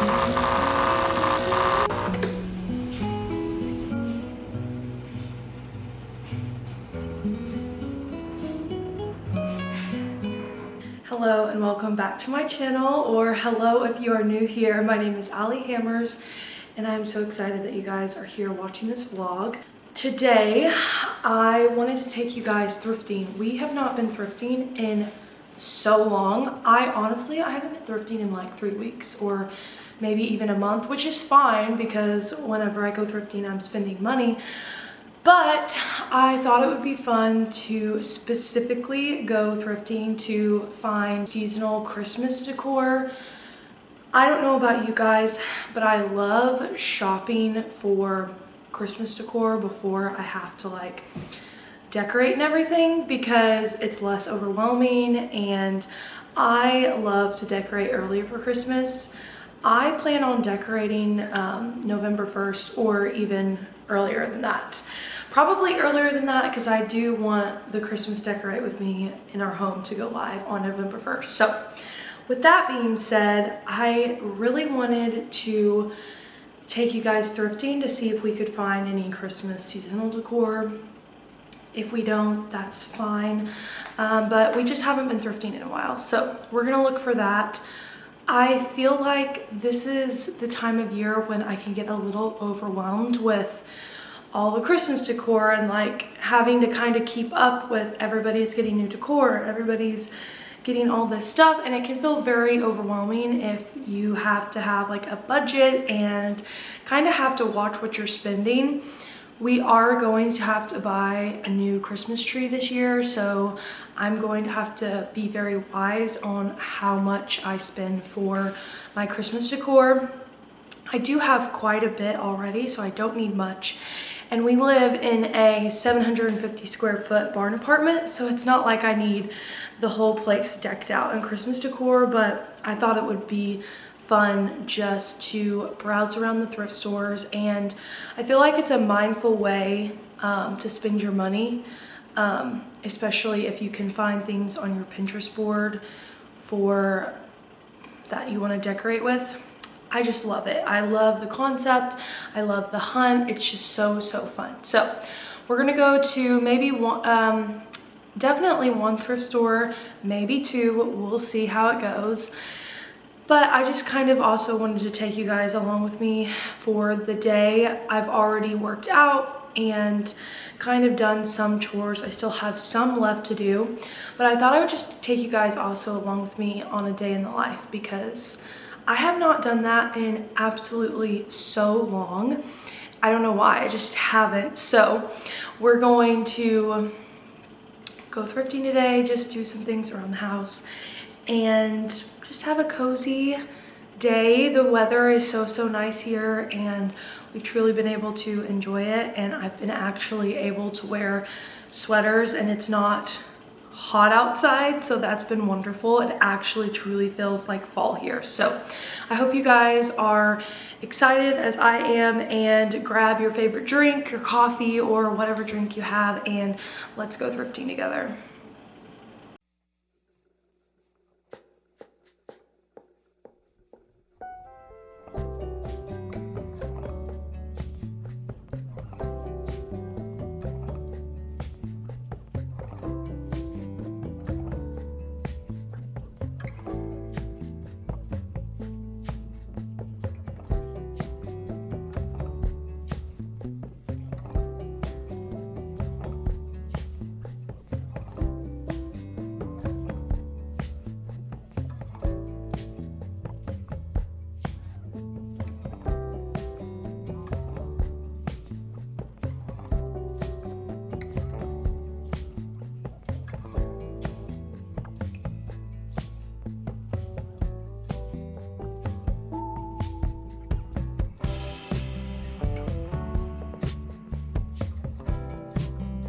Hello and welcome back to my channel, or hello if you are new here. My name is Ali Hammers and I'm so excited that you guys are here watching this vlog. Today I wanted to take you guys thrifting. We have not been thrifting in so long. I haven't been thrifting in like 3 weeks or maybe even a month, which is fine because whenever I go thrifting I'm spending money. But I thought it would be fun to specifically go thrifting to find seasonal Christmas decor. I don't know about you guys, but I love shopping for Christmas decor before I have to like decorate and everything because it's less overwhelming, and I love to decorate earlier for Christmas. I plan on decorating November 1st or even earlier than that. Probably earlier than that because I do want the Christmas Decorate With Me in our home to go live on November 1st. So with that being said, I really wanted to take you guys thrifting to see if we could find any Christmas seasonal decor. If we don't, that's fine. But we just haven't been thrifting in a while. So we're gonna look for that. I feel like this is the time of year when I can get a little overwhelmed with all the Christmas decor and like having to kind of keep up with everybody's getting new decor, everybody's getting all this stuff, and it can feel very overwhelming if you have to have like a budget and kind of have to watch what you're spending. We are going to have to buy a new Christmas tree this year, so I'm going to have to be very wise on how much I spend for my Christmas decor. I do have quite a bit already, so I don't need much. And we live in a 750 square foot barn apartment, so it's not like I need the whole place decked out in Christmas decor, but I thought it would be fun just to browse around the thrift stores, and I feel like it's a mindful way to spend your money, especially if you can find things on your Pinterest board for that you want to decorate with. I just love it. I love the concept. I love the hunt. It's just so fun. So we're gonna go to maybe one, definitely one thrift store, maybe two. We'll see how it goes. But I just kind of also wanted to take you guys along with me for the day. I've already worked out and kind of done some chores. I still have some left to do, but I thought I would just take you guys also along with me on a day in the life because I have not done that in absolutely so long. I don't know why, I just haven't. So we're going to go thrifting today, just do some things around the house and just have a cozy day. The weather is so nice here and we've truly been able to enjoy it, and I've been actually able to wear sweaters and it's not hot outside, so that's been wonderful. It actually truly feels like fall here. So I hope you guys are excited as I am, and grab your favorite drink, your coffee or whatever drink you have, and let's go thrifting together.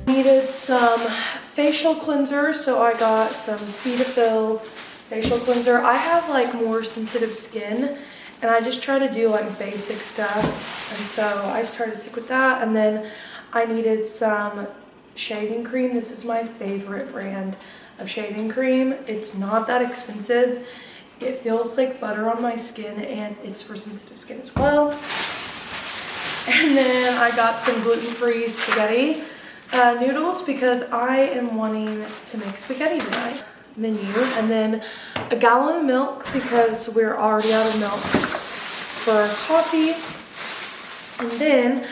Needed some facial cleanser, so I got some Cetaphil facial cleanser. I have like more sensitive skin and I just try to do like basic stuff, and so I just try to stick with that. And then I needed some shaving cream. This is my favorite brand of shaving cream. It's not that expensive It feels like butter on my skin, and it's for sensitive skin as well. And then I got some gluten-free spaghetti noodles because I am wanting to make spaghetti tonight. Menu. And then a gallon of milk because we're already out of milk for coffee. And then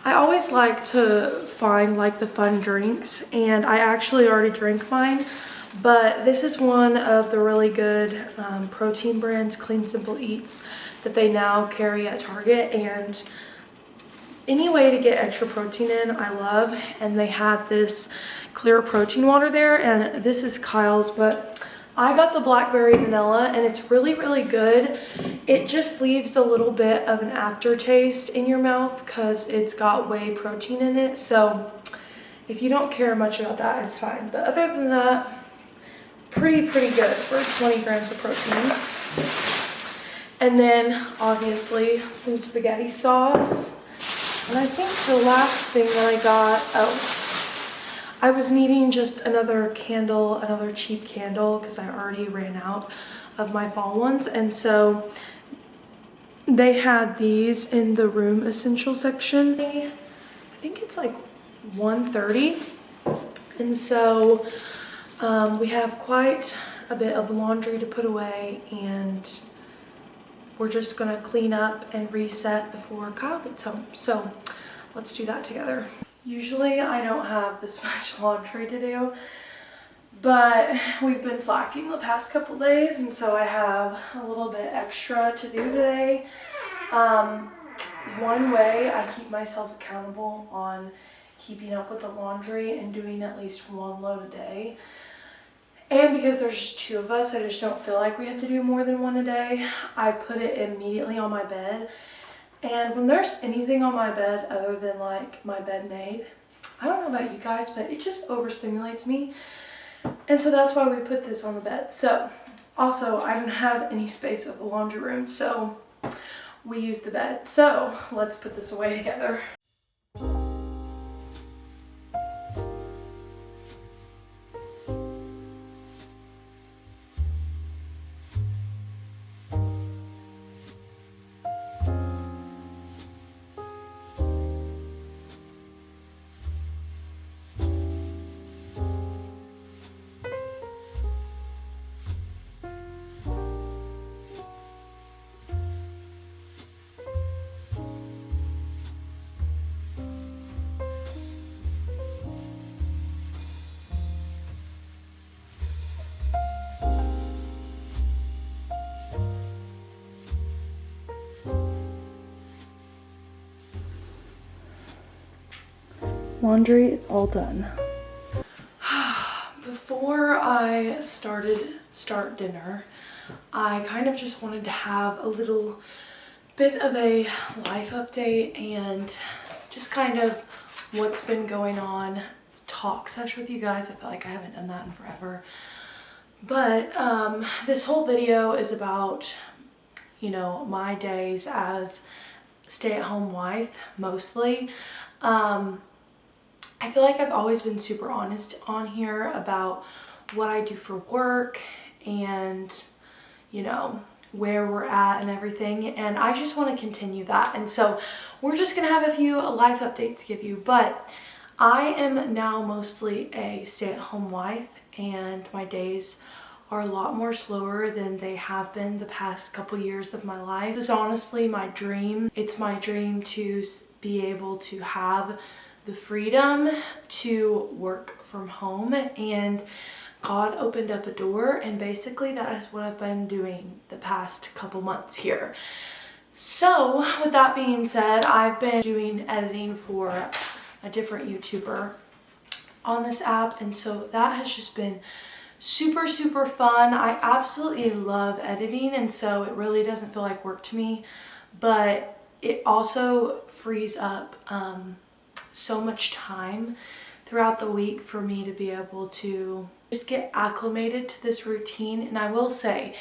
I always like to find like the fun drinks, and I actually already drank mine, but this is one of the really good protein brands, Clean Simple Eats, that they now carry at Target. And any way to get extra protein in, I love. And they had this clear protein water there, and this is Kyle's, but I got the blackberry vanilla, and it's really, really good. It just leaves a little bit of an aftertaste in your mouth because it's got whey protein in it. So if you don't care much about that, it's fine. But other than that, pretty good for 20 grams of protein. And then obviously some spaghetti sauce. And I think the last thing that I got, I was needing just another candle, another cheap candle, because I already ran out of my fall ones. And so they had these in the room essential section. I think it's like $130. And so we have quite a bit of laundry to put away, and we're just gonna clean up and reset before Kyle gets home. So let's do that together. Usually I don't have this much laundry to do, but we've been slacking the past couple days, and so I have a little bit extra to do today. One way I keep myself accountable on keeping up with the laundry and doing at least one load a day. And because there's two of us, I just don't feel like we have to do more than one a day. I put it immediately on my bed. And when there's anything on my bed other than like my bed made, I don't know about you guys, but it just overstimulates me. And so that's why we put this on the bed. So also I don't have any space of the laundry room, so we use the bed. So let's put this away together. Laundry is all done. Before I start dinner, I kind of just wanted to have a little bit of a life update and just kind of what's been going on, talk sesh with you guys. I feel like I haven't done that in forever. But this whole video is about, you know, my days as stay-at-home wife mostly. I feel like I've always been super honest on here about what I do for work and, you know, where we're at and everything. And I just want to continue that. And so we're just going to have a few life updates to give you. But I am now mostly a stay-at-home wife, and my days are a lot more slower than they have been the past couple years of my life. This is honestly my dream. It's my dream to be able to have the freedom to work from home, and God opened up a door, and basically that is what I've been doing the past couple months here. So with that being said, I've been doing editing for a different YouTuber on this app, and so that has just been super fun. I absolutely love editing, and so it really doesn't feel like work to me, but it also frees up so much time throughout the week for me to be able to just get acclimated to this routine. And I will say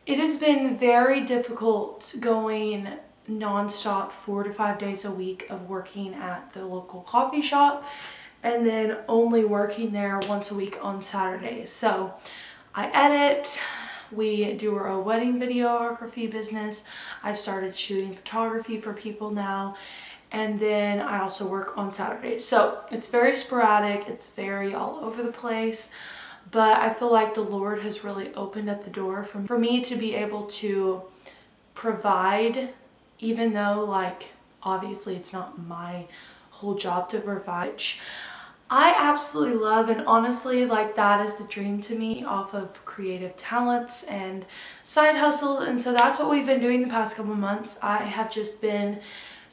it has been very difficult going nonstop 4 to 5 days a week of working at the local coffee shop and then only working there once a week on Saturdays. So I edit We do our own wedding videography business. I've started shooting photography for people now. And then I also work on Saturdays. So it's very sporadic. It's very all over the place. But I feel like the Lord has really opened up the door for me to be able to provide, even though like obviously it's not my whole job to provide, which I absolutely love. And honestly, like that is the dream to me, off of creative talents and side hustles. And so that's what we've been doing the past couple months. I have just been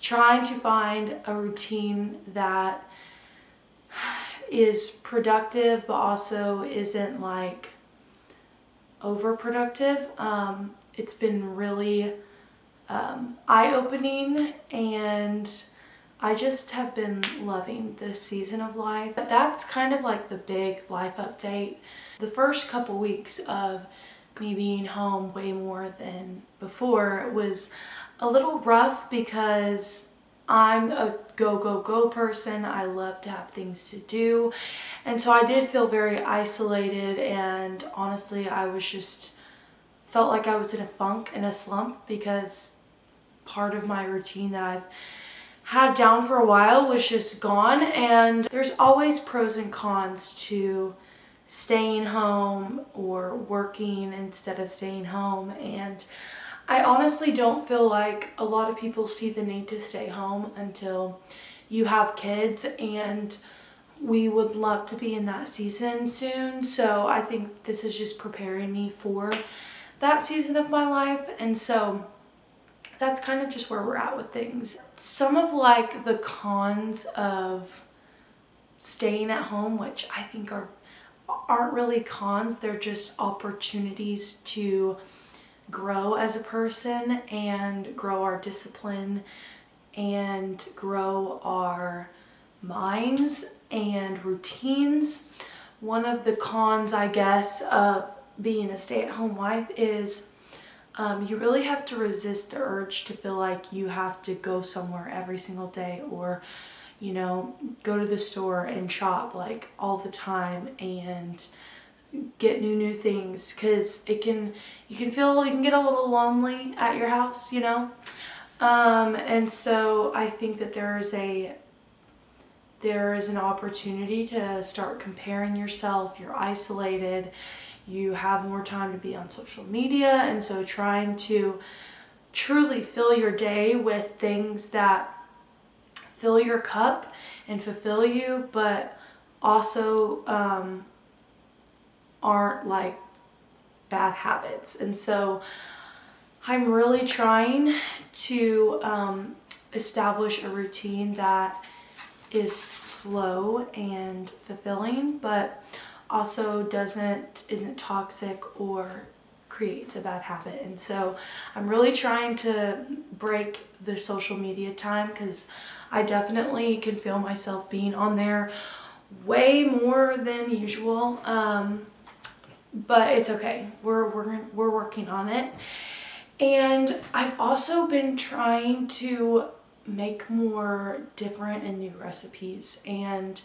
trying to find a routine that is productive but also isn't like overproductive. It's been really eye-opening, and I just have been loving this season of life. But that's kind of like the big life update. The first couple weeks of me being home way more than before was a little rough because I'm a go person. I love to have things to do. And so I did feel very isolated, and honestly, I was just felt like I was in a funk, in a slump, because part of my routine that I've had down for a while was just gone. And there's always pros and cons to staying home or working instead of staying home. And I honestly don't feel like a lot of people see the need to stay home until you have kids, and we would love to be in that season soon. So I think this is just preparing me for that season of my life. And so that's kind of just where we're at with things. Some of like the cons of staying at home, which I think aren't really cons, they're just opportunities to grow as a person and grow our discipline and grow our minds and routines. One of the cons, I guess, of being a stay-at-home wife is you really have to resist the urge to feel like you have to go somewhere every single day, or you know, go to the store and shop like all the time and get new things, because you can get a little lonely at your house, you know. And so I think that there is an opportunity to start comparing yourself. You're isolated, you have more time to be on social media, and so trying to truly fill your day with things that fill your cup and fulfill you, but also aren't like bad habits. And so I'm really trying to establish a routine that is slow and fulfilling, but also isn't toxic or creates a bad habit. And so I'm really trying to break the social media time, because I definitely can feel myself being on there way more than usual. But it's okay. We're working on it. And I've also been trying to make more different and new recipes. And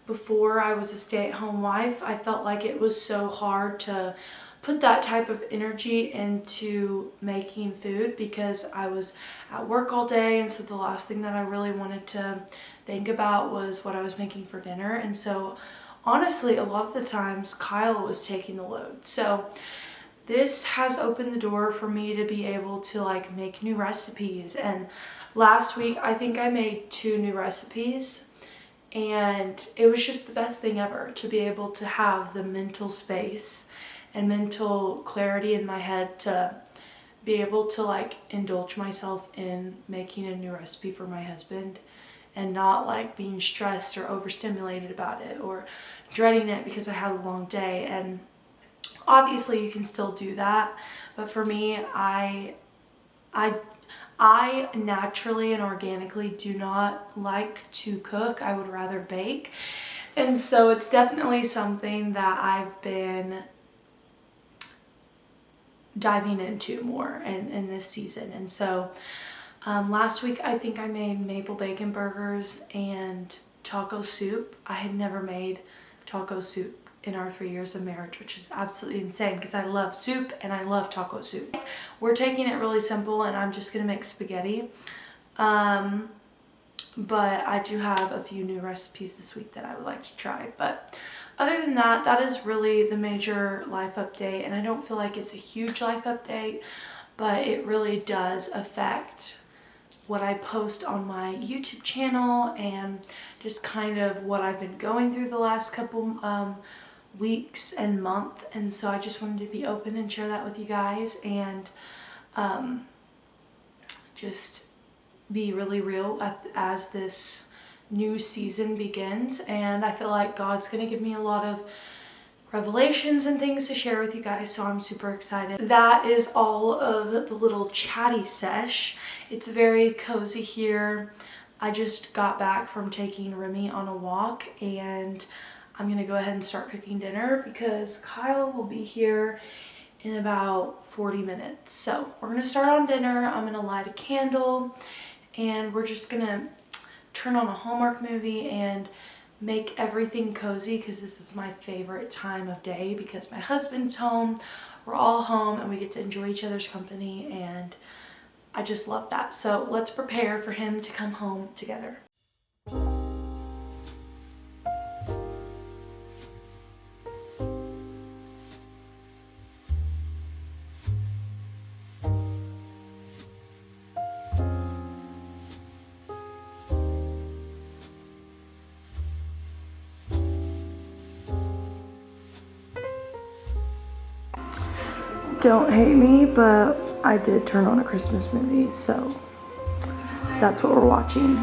before I was a stay-at-home wife, I felt like it was so hard to put that type of energy into making food because I was at work all day, and so the last thing that I really wanted to think about was what I was making for dinner. And so honestly, a lot of the times Kyle was taking the load. So this has opened the door for me to be able to like make new recipes. And last week I think I made 2 new recipes, and it was just the best thing ever to be able to have the mental space and mental clarity in my head to be able to like indulge myself in making a new recipe for my husband, and not like being stressed or overstimulated about it or dreading it because I had a long day. And obviously you can still do that, but for me, I naturally and organically do not like to cook. I would rather bake. And so it's definitely something that I've been diving into more in this season. And so last week I think I made maple bacon burgers and taco soup. I had never made taco soup in our 3 years of marriage, which is absolutely insane because I love soup and I love taco soup. We're taking it really simple and I'm just gonna make spaghetti. But I do have a few new recipes this week that I would like to try. But other than that, that is really the major life update. And I don't feel like it's a huge life update, but it really does affect what I post on my YouTube channel and just kind of what I've been going through the last couple weeks and month. And so I just wanted to be open and share that with you guys and just be really real as this new season begins. And I feel like God's gonna give me a lot of revelations and things to share with you guys, so I'm super excited. That is all of the little chatty sesh. It's very cozy here. I just got back from taking Remy on a walk and I'm gonna go ahead and start cooking dinner because Kyle will be here in about 40 minutes. So we're gonna start on dinner. I'm gonna light a candle and we're just gonna turn on a Hallmark movie and make everything cozy because this is my favorite time of day because my husband's home, we're all home, and we get to enjoy each other's company, and I just love that. So let's prepare for him to come home together. Don't hate me, but I did turn on a Christmas movie, so that's what we're watching.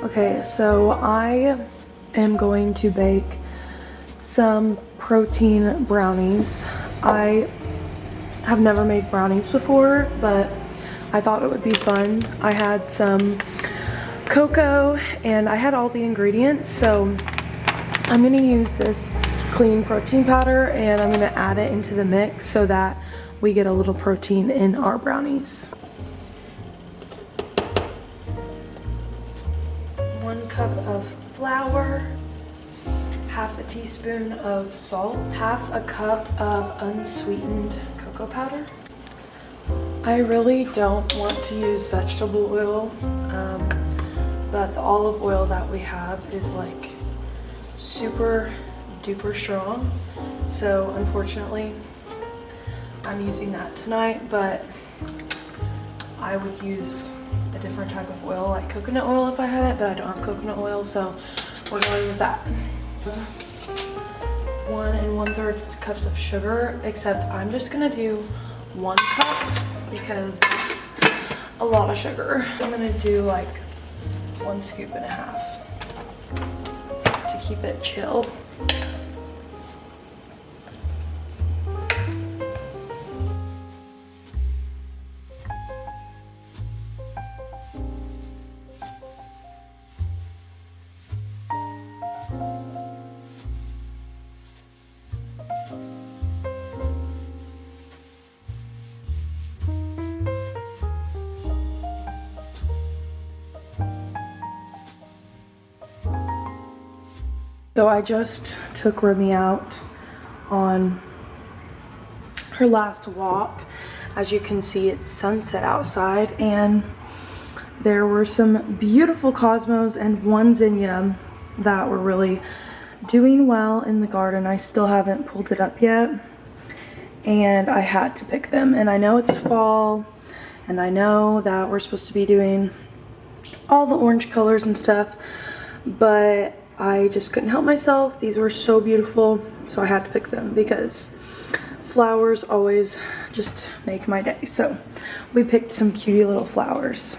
Okay, so I am going to bake some protein brownies. I have never made brownies before, but I thought it would be fun. I had some cocoa and I had all the ingredients, so I'm gonna use this clean protein powder and I'm gonna add it into the mix so that we get a little protein in our brownies. 1 cup of flour, half a teaspoon of salt, half a cup of unsweetened cocoa powder. I really don't want to use vegetable oil, but the olive oil that we have is like super duper strong. So unfortunately, I'm using that tonight, but I would use a different type of oil, like coconut oil if I had it, but I don't have coconut oil, so we're going with that. 1 1/3 cups of sugar, except I'm just gonna do 1 cup because that's a lot of sugar. I'm gonna do like 1 scoop and a half to keep it chilled. So I just took Remy out on her last walk. As you can see, it's sunset outside and there were some beautiful cosmos and one zinnia that were really doing well in the garden. I still haven't pulled it up yet and I had to pick them. And I know it's fall And I know that we're supposed to be doing all the orange colors and stuff, but I just couldn't help myself. These were so beautiful, so I had to pick them because flowers always just make my day. So we picked some cutie little flowers.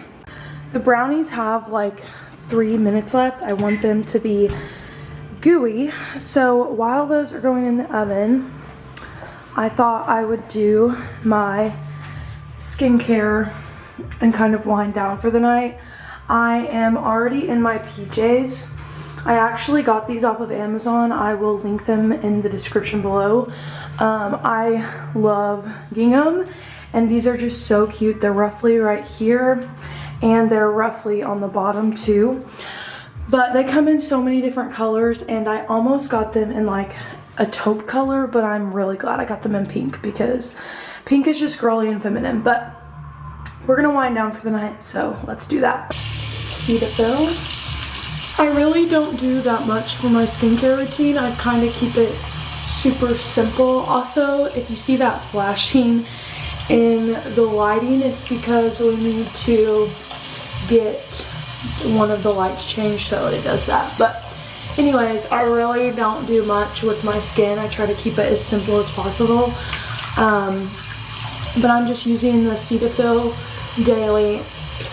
The brownies have like 3 minutes left. I want them to be gooey. So while those are going in the oven, I thought I would do my skincare and kind of wind down for the night. I am already in my PJs. I actually got these off of Amazon. I will link them in the description below. I love gingham, and these are just so cute. They're roughly right here, and they're roughly on the bottom too. But they come in so many different colors, and I almost got them in like a taupe color, but I'm really glad I got them in pink because pink is just girly and feminine. But we're gonna wind down for the night, so let's do that. Cetaphil. I really don't do that much for my skincare routine. I kind of keep it super simple. Also, if you see that flashing in the lighting, it's because we need to get one of the lights changed, so it does that. But anyways, I really don't do much with my skin. I try to keep it as simple as possible. But I'm just using the Cetaphil Daily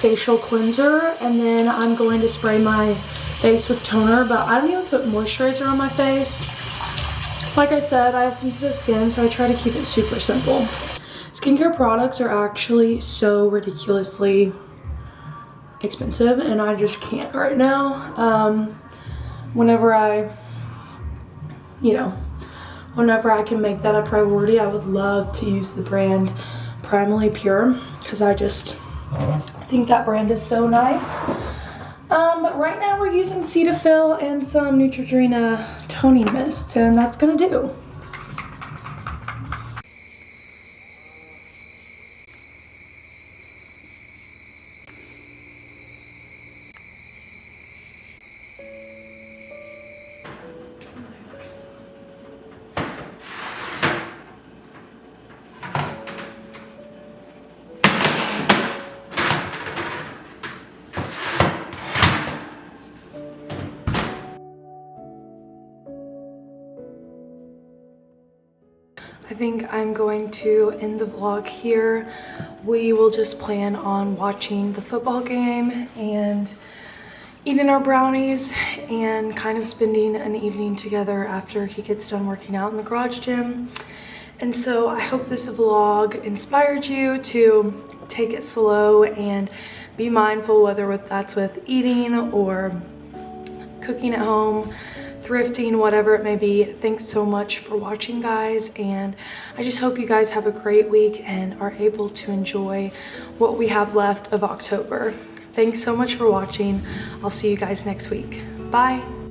Facial Cleanser, and then I'm going to spray my face with toner, but I don't even put moisturizer on my face. Like I said, I have sensitive skin, so I try to keep it super simple. Skincare products are actually so ridiculously expensive, and I just can't right now. Whenever I can make that a priority, I would love to use the brand Primally Pure because I just think that brand is so nice. But right now we're using Cetaphil and some Neutrogena toning mists, and that's gonna do. I think I'm going to end the vlog here. We will just plan on watching the football game and eating our brownies and kind of spending an evening together after he gets done working out in the garage gym. And so I hope this vlog inspired you to take it slow and be mindful, whether that's with eating or cooking at home, thrifting, whatever it may be. Thanks so much for watching, guys, and I just hope you guys have a great week and are able to enjoy what we have left of October. Thanks so much for watching. I'll see you guys next week. Bye.